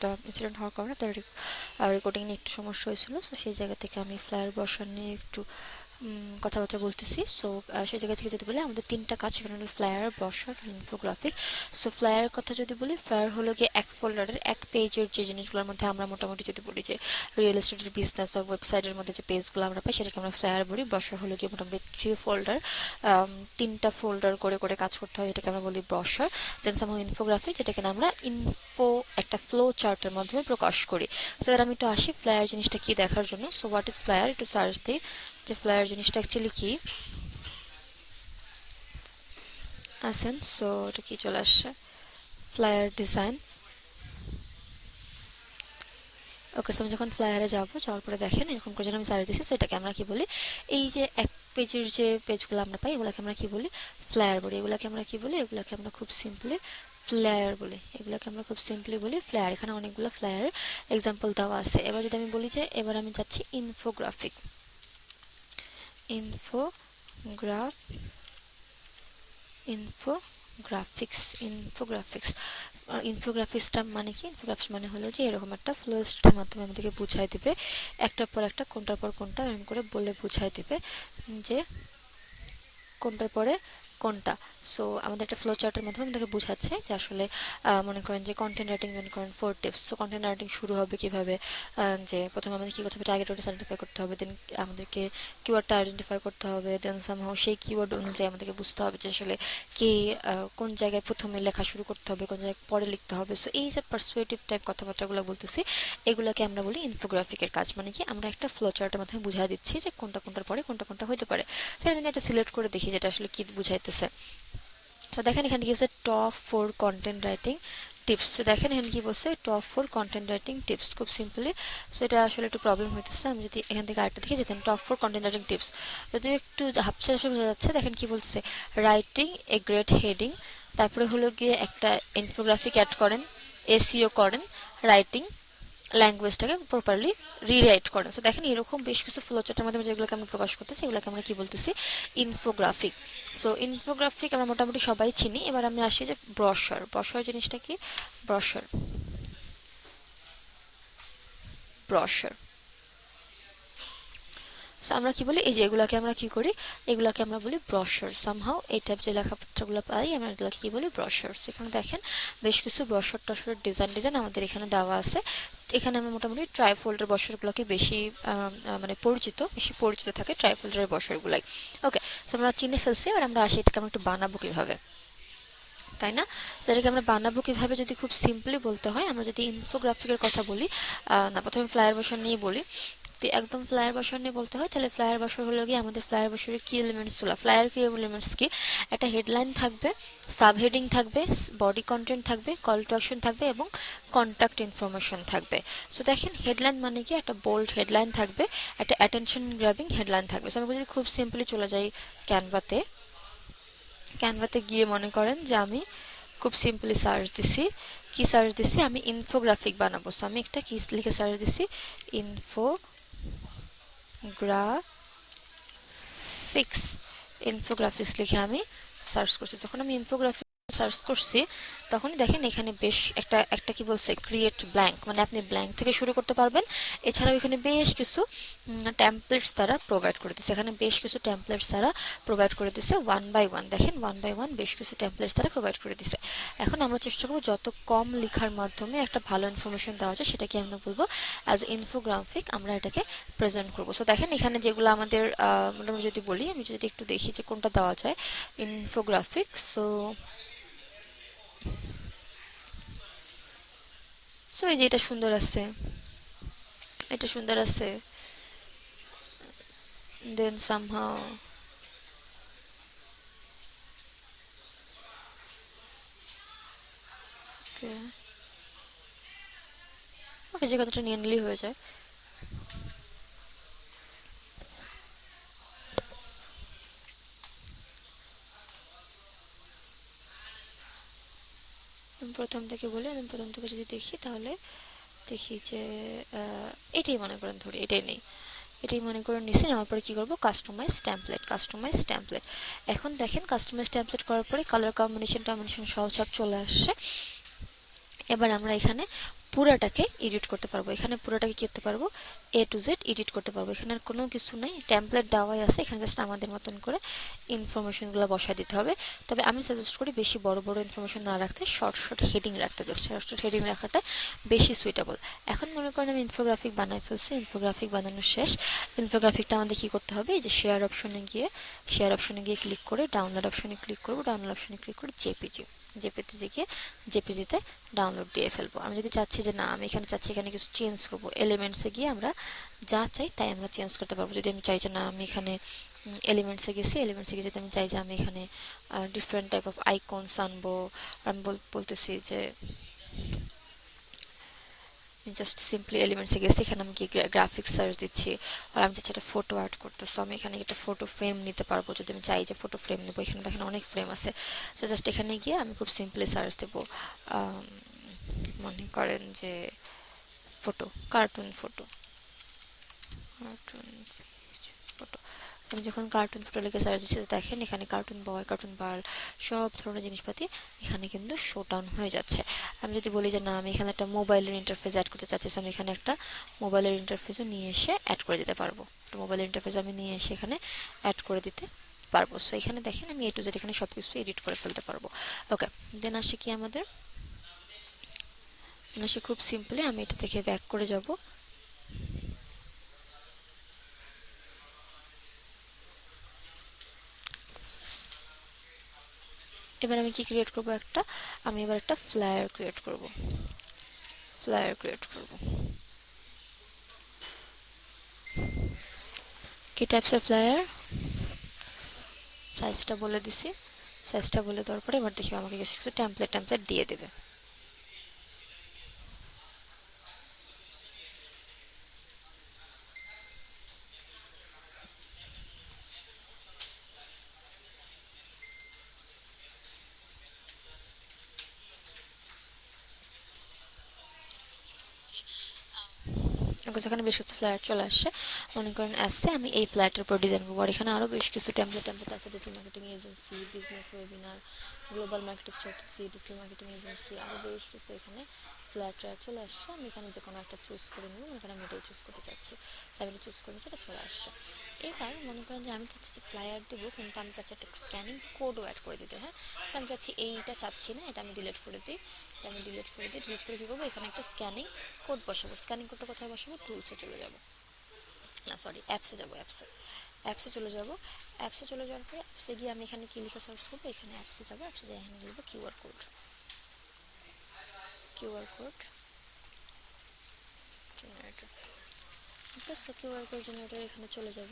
একটা ইনসিডেন্ট হওয়ার কারণে তার রেকর্ডিং নিয়ে একটু সমস্যা হয়েছিল। সো সেই জায়গা থেকে আমি ফ্লায়ার বসার নিয়ে একটু কথাবার্তা বলতেছি। সো সেই জায়গা থেকে যদি বলি আমাদের তিনটা কাজ, সেখানে হলো ফ্লায়ার, ব্রশার আর ইনফোগ্রাফিক। সো ফ্লায়ারের কথা যদি বলি, ফ্লায়ার হলো গিয়ে এক ফোল্ডারের এক পেজের যে জিনিসগুলোর মধ্যে আমরা মোটামুটি যদি বলি যে রিয়েল এস্টেটের বিজনেস আর ওয়েবসাইটের মধ্যে যে পেজগুলো আমরা পাই সেটাকে আমরা ফ্লায়ার বলি। ব্রশার হলো গিয়ে মোটামুটি 3 ফোল্ডার, তিনটা ফোল্ডার করে করে কাজ করতে হয়, এটাকে আমরা বলি ব্রশার। দেন সামহাও ইনফোগ্রাফিক, যেটাকে আমরা ইনফো একটা ফ্লো চার্টের মাধ্যমে প্রকাশ করি। সো এবার আমি একটু আসি ফ্লায়ার জিনিসটা কি দেখার জন্য। সো হোয়াট ইজ ফ্লায়ার, একটু সার্চ দিই যে ফ্লায়ার জিনিসটা অ্যাকচুয়ালি কি। আসেন, সো এটা কি চলে আসছে, ফ্লায়ার ডিজাইন। ওকে, সো আমি যখন ফ্লায়ারে যাবো, যাওয়ার পরে দেখেন এরকম করে যেন আমি সার্চ দিচ্ছি। সো এটাকে আমরা কি বলি, এই যে এক পেজের যে পেজগুলো আমরা পাই এগুলোকে আমরা কি বলি, ফ্লায়ার বলি। এগুলোকে আমরা কি বলি, এগুলোকে আমরা খুব সিম্পলি ফ্লায়ার বলি। এগুলোকে আমরা খুব সিম্পলি বলি ফ্লায়ার। এখানে অনেকগুলো ফ্লায়ার এক্সাম্পল দেওয়া আছে। এবার যদি আমি বলি যে এবার আমি যাচ্ছি ইনফোগ্রাফিক, ইনফোগ্রাফ ইনফোগ্রাফিক্স ইনফোগ্রাফিক্স ইনফোগ্রাফিক্সটা মানে কি, ইনফোগ্রাফিক্স মানে হলো যে এরকম একটা ফ্লো স্টাইলের মাধ্যমে আমাদেরকে বুঝাই দিবে, একটার পর একটা কোনটার পর কোনটা এরকম করে বলে বুঝাই দিবে যে কোনটার পরে কোনটা। সো আমাদের একটা ফ্লো চার্টের মাধ্যমে আমাদেরকে বোঝাচ্ছে যে আসলে মনে করেন যে কন্টেন্ট রাইটিং, মনে করেন 4 টিপস। সো কন্টেন্ট রাইটিং শুরু হবে কিভাবে, যে প্রথমে আমাদের কী করতে হবে, টার্গেট অডিয়েন্স আইডেন্টিফাই করতে হবে, দেন আমাদেরকে কিওয়ার্ডটা আইডেন্টিফাই করতে হবে, দেন সামহাও সেই কিওয়ার্ড অনুযায়ী আমাদেরকে বুঝতে হবে যে আসলে কে কোন জায়গায় প্রথমে লেখা শুরু করতে হবে, কোন জায়গায় পরে লিখতে হবে। সো এই যে পারসুয়েটিভ টাইপ কথাবার্তাগুলো বলতেছি, এগুলোকে আমরা বলি ইনফোগ্রাফিকের কাজ। মানে কি, আমরা একটা ফ্লো চার্টের মাধ্যমে বুঝাই দিচ্ছি যে কোনটা কোনটার পরে কোনটা কোনটা হতে পারে। সেটা যদি একটা সিলেক্ট করে দেখি যেটা আসলে কি বুঝাইতেছে। তো দেখেন এখানে কি বলছে, টপ 4 কন্টেন্ট রাইটিং টিপস। তো দেখেন এখানে কি বলছে, টপ 4 কন্টেন্ট রাইটিং টিপস, খুব সিম্পলি। সো এটা আসলে একটু প্রবলেম হইতেছে। আমি যদি এখান থেকে আরেকটা দেখে যেতেন, টপ 4 কন্টেন্ট রাইটিং টিপস, যদি একটু হাফসা বোঝা যাচ্ছে। দেখেন কি বলছে, রাইটিং এ গ্রেট হেডিং, তারপরে হলো গিয়ে একটা ইনফোগ্রাফিক অ্যাড করেন, এসইও করেন, রাইটিং ল্যাঙ্গুয়েজটাকে প্রপারলি রিরাইট করেন। সো দেখেন এরকম বেশ কিছু ফ্লোচার্টের মাধ্যমে যেগুলোকে আমরা প্রকাশ করতেছি এগুলোকে আমরা কি বলতেছি, ইনফোগ্রাফিক। সো ইনফোগ্রাফিক আমরা মোটামুটি সবাই চিনি। এবার আমরা আসি যে ব্রশার। ব্রশার জিনিসটা কি, ব্রশার ব্রশার সো আমরা কি বলি, এই যে এগুলাকে আমরা কি করি, এগুলাকে আমরা বলি ব্রশার। সামহাও এই টাইপ যে লেখাপত্রগুলো পাই আমরা এগুলোকে কি বলি, ব্রশার। এখানে দেখেন বেশ কিছু ব্রশার টশার ডিজাইন আমাদের এখানে দেওয়া আছে। এখানে আমরা মোটামুটি ট্রাইফোল্ডার ব্রশারগুলোকে মানে বেশি পরিচিত থাকে ট্রাইফোল্ডারের ব্রশারগুলাই। ওকে, তো আমরা চিনে ফেলছি। এবার আমরা আসি এটাকে আমরা একটু বানাবো কিভাবে, তাই না? সেটাকে আমরা বানাবো কিভাবে যদি খুব সিম্পলি বলতে হয়, আমরা যদি ইনফোগ্রাফিকের কথা বলি, না প্রথমে ফ্লায়ার বসার নিয়ে বলি। তো একদম ফ্লায়ার বসার নিয়ে বলতে হয়, তাহলে ফ্লায়ার বসার হলো গিয়ে আমাদের ফ্লায়ার বসারের কি এলিমেন্টসগুলো, ফ্লায়ার কি এলিমেন্টস কি, একটা হেডলাইন থাকবে, সাবহেডিং থাকবে, বডি কন্টেন্ট থাকবে, কল টু অ্যাকশন থাকবে এবং কন্ট্যাক্ট ইনফরমেশন থাকবে। সো দেখেন হেডলাইন মানে কি, একটা বোল্ড হেডলাইন থাকবে, একটা অ্যাটেনশন গ্র্যাবিং হেডলাইন থাকবে। সো আমি যদি খুব সিম্পলি চলে যাই ক্যানভাতে, ক্যানভাতে গিয়ে মনে করেন যে আমি খুব সিম্পলি সার্চ দিছি, কি সার্চ দিছি, আমি ইনফোগ্রাফিক বানাবো। সো আমি একটা কি লিখে সার্চ দিছি, ইনফোগ্রাফিক্স, ইনফোগ্রাফিক্স লিখে আমি সার্চ করছি। যখন আমি ইনফোগ্রাফিক সার্চ করছি তখন দেখেন এখানে বেশ একটা একটা কি বলছে, ক্রিয়েট ব্ল্যাঙ্ক, মানে আপনি ব্ল্যাঙ্ক থেকে শুরু করতে পারবেন। এছাড়াও এখানে বেশ কিছু টেমপ্লেটস তারা প্রোভাইড করে দিচ্ছে, এখানে বেশ কিছু টেমপ্লেটস তারা প্রোভাইড করে দিচ্ছে 1 বাই 1। দেখেন 1 বাই 1 বেশ কিছু টেমপ্লেটস তারা প্রোভাইড করে দিচ্ছে। এখন আমরা চেষ্টা করবো যত কম লেখার মাধ্যমে একটা ভালো ইনফরমেশন দেওয়া যায় সেটাকে আমরা বলবো অ্যাজ ইনফোগ্রাফিক, আমরা এটাকে প্রেজেন্ট করবো। সো দেখেন এখানে যেগুলো আমাদের মোটামুটি যদি বলি, আমি যদি একটু দেখি যে কোনটা দেওয়া যায় ইনফোগ্রাফিক। সো সো এই যে এটা সুন্দর আছে, এটা সুন্দর আছে, দেন সামহাও ওকে, ওকে যে কথাটা নিয়ে নিলেই হয়ে যায়। আমি প্রথম থেকে বলি, আমি প্রথম থেকে যদি দেখি তাহলে দেখি যে এটাই মনে করেন, ধরি এটাই নেই, এটাই মনে করে নিছি। নেওয়ার পরে কী করবো, কাস্টমাইজ টেমপ্লেট, কাস্টমাইজ টেমপ্লেট। এখন দেখেন কাস্টমাইজ টেমপ্লেট করার পরে কালার কম্বিনেশন সব সব চলে আসছে। এবার আমরা এখানে পুরাটাকে এডিট করতে পারবো। এখানে পুরাটাকে কি করতে পারবো, এ টু জেড এডিট করতে পারবো। এখানে আর কোনো কিছু নাই, টেমপ্লেট দেওয়াই আছে, এখানে জাস্ট আমাদের মতন করে ইনফরমেশনগুলো বসায় দিতে হবে। তবে আমি সাজেস্ট করি বেশি বড় বড় ইনফরমেশন না রাখতে, শর্ট শর্ট হেডিং রাখতে, জাস্ট শর্ট শর্ট হেডিং রাখাটা বেশি সুইটেবল। এখন মনে করেন আমি ইনফোগ্রাফিক বানাই ফেলছি, ইনফোগ্রাফিক বানানো শেষ। ইনফোগ্রাফিকটা আমাদের কি করতে হবে, এই যে শেয়ার অপশনে গিয়ে ক্লিক করে ডাউনলোড অপশনে ক্লিক করবো, ডাউনলোড অপশনে ক্লিক করে জেপিজি গিয়ে জেপিজিতে ডাউনলোড দিয়ে ফেলবো। আমি যদি চাচ্ছি যে না, আমি এখানে চাচ্ছি এখানে কিছু চেঞ্জ করবো, এলিমেন্টসে গিয়ে আমরা যা চাই তাই আমরা চেঞ্জ করতে পারবো। যদি আমি চাই যে না, আমি এখানে এলিমেন্টসে গিয়ে যদি আমি চাই যে আমি এখানে ডিফারেন্ট টাইপ অফ আইকনস আনবো, আমি বলতেছি যে আমি জাস্ট সিম্পলি এলিমেন্টসে গেছি, এখানে আমি কি গ্রাফিক্স সার্চ দিচ্ছি, আর আমি চাচ্ছি একটা ফটো অ্যাড করতে, সো আমি এখানে একটা ফটো ফ্রেম নিতে পারবো। যদি আমি চাই যে ফটো ফ্রেম নেবো, এখানে দেখেন অনেক ফ্রেম আছে। সো জাস্ট এখানে গিয়ে আমি খুব সিম্পলি সার্চ দেবো, মনে করেন যে photo, cartoon photo, cartoon photo. আমি যখন কার্টুন ফটো লিখে সার্চ দিচ্ছি, দেখেন এখানে কার্টুন বয়, কার্টুন গার্ল, সব ধরনের জিনিসপাতি এখানে কিন্তু শো ডাউন হয়ে যাচ্ছে। আমি যদি বলি যে না, আমি এখানে একটা মোবাইলের ইন্টারফেস অ্যাড করতে চাচ্ছি, আমি এখানে একটা মোবাইলের ইন্টারফেসও নিয়ে এসে অ্যাড করে দিতে পারবো। একটা মোবাইলের ইন্টারফেস আমি নিয়ে এসে এখানে অ্যাড করে দিতে পারবো। সো এখানে দেখেন আমি এ টু জেড এখানে সব কিছু এডিট করে ফেলতে পারবো। ওকে, দেন আসে কি আমাদের, আসে খুব সিম্পলি আমি এটা থেকে ব্যাক করে যাব। এবার আমি কি ক্রিয়েট করব, আমি এবার একটা ফ্লায়ার ক্রিয়েট করব। কি টাইপসের ফ্লায়ার, সাইজটা বলে দিছি। সাইজটা বলে দেওয়ার পরে এবার দেখি আমাকে কিছু কিছু টেমপ্লেট দিয়ে দেবে। যেখানে বেশ কিছু ফ্ল্যাট চলে আসছে, মনে করেন আসছে আমি এই ফ্ল্যাটের উপর ডিজাইন করবো। আর এখানে আরও বেশ কিছু টেমপ্লেট আছে, digital marketing agency, business webinar, global market strategy, digital marketing agency, আরও বেশ কিছু এখানে ফ্ল্যাটরা চলে আসছে। আমি এখানে যে কোনো একটা চুজ করে নেবো, মনে করেন আমি এটাই চুজ করতে চাচ্ছি, আমি এটা চুজ করে সেটা চলে আসছে। এবার মনে করেন যে আমি চাচ্ছি যে ফ্লায়ার দেবো, কিন্তু আমি চাচ্ছি একটা স্ক্যানিং কোডও অ্যাড করে দিতে। হ্যাঁ, আমি চাচ্ছি এইটা চাচ্ছি না, এটা আমি ডিলিট করে দিই। ডিলিট করে কী করবো, এখানে একটা স্ক্যানিং কোড বসাবো। স্ক্যানিং কোডটা কোথায় বসাবো, টুলসে চলে যাব, না সরি অ্যাপসে যাব, অ্যাপসে চলে যাব। অ্যাপসে চলে যাওয়ার পরে অ্যাপসে গিয়ে আমি এখানে কী লিখে সার্চ করবো, এখানে অ্যাপসে যাবো, অ্যাপসে যাই এখানে লিখবো QR code generator. QR code generator এখানে চলে যাব।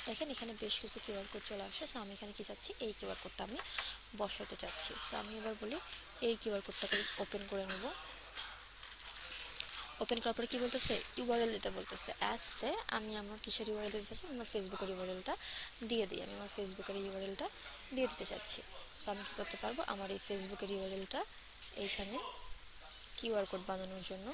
দেখেন এখানে বেশ কিছু কিউআর কোড চলে আসে। সো আমি এখানে কি চাচ্ছি, এই কিউআর কোডটা আমি বসাতে চাচ্ছি। সো আমি এবার বলি এই কিউআর কোডটাকে ওপেন করে নেব। ওপেন করার পরে কি বলতেছে, ইউআরএল দিতে বলতেছে। অ্যাসে আমি আমার কিসের ইউআরএল দিতে চাচ্ছি, আমার ফেসবুকের ইউআরএলটা দিয়ে দিই। আমি আমার ফেসবুকের ইউআরএলটা দিয়ে দিতে চাচ্ছি। সো আমি কী করতে পারবো, আমার এই ফেসবুকের ইউআরএলটা এইখানে কিউআর কোড বানানোর জন্য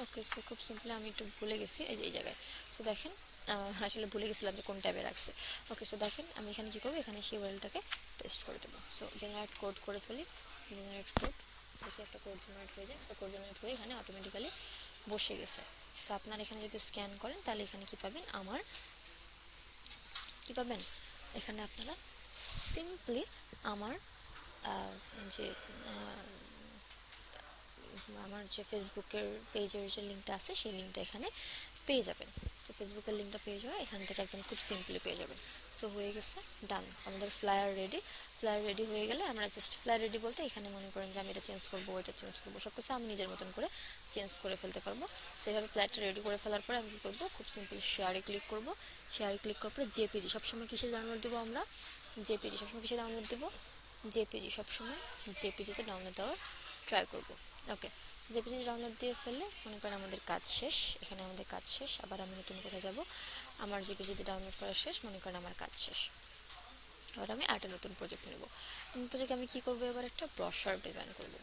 ওকে। সো খুব সিম্পলি আমি একটু ভুলে গেছি, এই যে এই জায়গায়। সো দেখেন আসলে ভুলে গেছিলাম যে কোন ট্যাবে রাখছে। ওকে, সো দেখেন আমি এখানে কী করবো, এখানে সেই ওয়েলটাকে পেস্ট করে দেবো। সো জেনারেট কোড করে ফেলি, জেনারেট কোড, দেখি একটা কোড জেনারেট হয়ে যায়। সো কোড জেনারেট হয়ে এখানে অটোমেটিক্যালি বসে গেছে। সো আপনার এখানে যদি স্ক্যান করেন তাহলে এখানে কী পাবেন, কী পাবেন, এখানে আপনারা সিম্পলি আমার যে ফেসবুকের পেজের যে লিঙ্কটা আছে সেই লিঙ্কটা এখানে পেয়ে যাবেন। সো ফেসবুকের লিঙ্কটা পেয়ে যাওয়ার এখান থেকে একদম খুব সিম্পলি পেয়ে যাবেন। সো হয়ে গেছে, ডান। আমাদের ফ্লায়ার রেডি হয়ে গেলে আমরা জাস্ট ফ্লায়ার রেডি বলতে এখানে মনে করেন যে আমি এটা চেঞ্জ করবো, এটা চেঞ্জ করবো, সব কিছু আমি নিজের মতন করে চেঞ্জ করে ফেলতে পারবো। সেইভাবে ফ্লায়ারটা রেডি করে ফেলার পরে আমি কী করবো, খুব সিম্পলি শেয়ারে ক্লিক করবো। শেয়ারে ক্লিক করার পরে জেপিজি সবসময় কিসে ডাউনলোড দেবো, আমরা জেপিজি সবসময় জেপিজিতে ডাউনলোড দেওয়ার ট্রাই করবো। ওকে, জেপিজি ডাউনলোড দিয়ে ফেললে মনে করেন আমাদের কাজ শেষ, এখানে আমাদের কাজ শেষ। আবার আমি নতুন কোথায় যাব, আমার জেপিজিতে ডাউনলোড করা শেষ, মনে করেন আমার কাজ শেষ। এবার আমি আরেকটা নতুন প্রজেক্ট নেব। নতুন প্রজেক্টে আমি কি করব, এবার একটা ব্রশার ডিজাইন করব।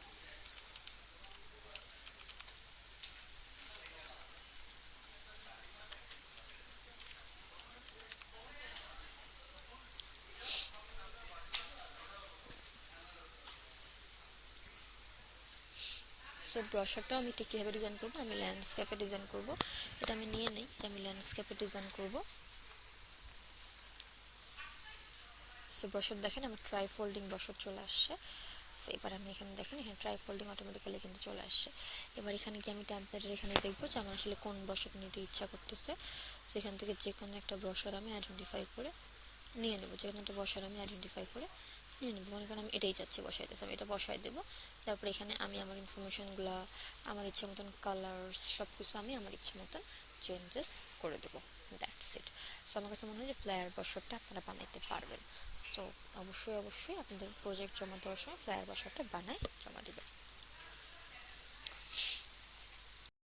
সো ব্রশারটাও আমি ঠিক কীভাবে ডিজাইন করবো, আমি ল্যান্ডস্কেপে ডিজাইন করব। এটা আমি নিয়ে নিই, আমি ল্যান্ডস্কেপে ডিজাইন করব। সো ব্রশার দেখেন আমার ট্রাই ফোল্ডিং ব্রশার চলে আসছে। সো এবার আমি এখানে দেখেন, এখানে ট্রাই ফোল্ডিং অটোমেটিক্যালি কিন্তু চলে আসছে। এবার এখানে কি আমি টেমপ্লেটের এখানে দেখবো যে আমার আসলে কোন ব্রশার নিতে ইচ্ছা করতেছে। সো এখান থেকে যে কোনো একটা ব্রশার আমি আইডেন্টিফাই করে নিয়ে নেবো, যে কোনো একটা ব্রশার আমি আইডেন্টিফাই করে নিয়ে নেবো। মনে করেন আমি এটাই চাচ্ছি বসাইতেছি, আমি এটা বসাই দেবো। তারপরে এখানে আমি আমার ইনফরমেশনগুলো, আমার ইচ্ছে মতন কালার্স সব কিছু আমি আমার ইচ্ছে মতন চেঞ্জেস করে দেবো। That's it. সো আমার কাছে মনে হয় যে ফ্লায়ার ব্রশারটা আপনারা বানাইতে পারবেন। সো অবশ্যই আপনাদের প্রজেক্ট জমা দেওয়ার সময় ফ্লায়ার ব্রশারটা বানায় জমা দেবেন।